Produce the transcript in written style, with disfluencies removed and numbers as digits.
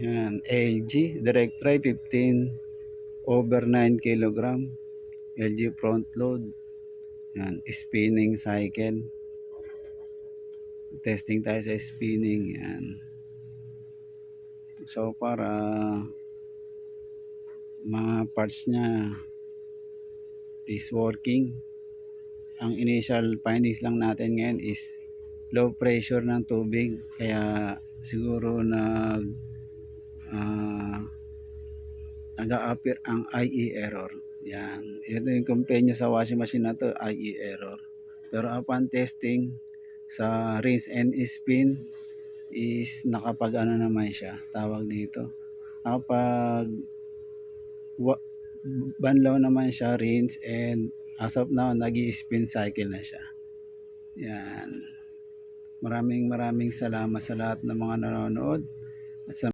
Yan, LG direct drive 15 over 9 kilogram. LG front load. Yan, spinning cycle. Testing tayo sa spinning. Yan. So para mga parts niya is working. Ang initial findings lang natin ngayon is low pressure ng tubig, kaya siguro nag-a-appear ang IE error. Yan, ito yung complaint niya sa washing machine na to, IE error. Pero upon testing sa rinse and spin is nakapag ano naman siya, tawag dito, nakapag banlaw naman siya, rinse, and as of now nag-i-spin cycle na siya. Yan. Maraming salamat sa lahat ng mga nanonood.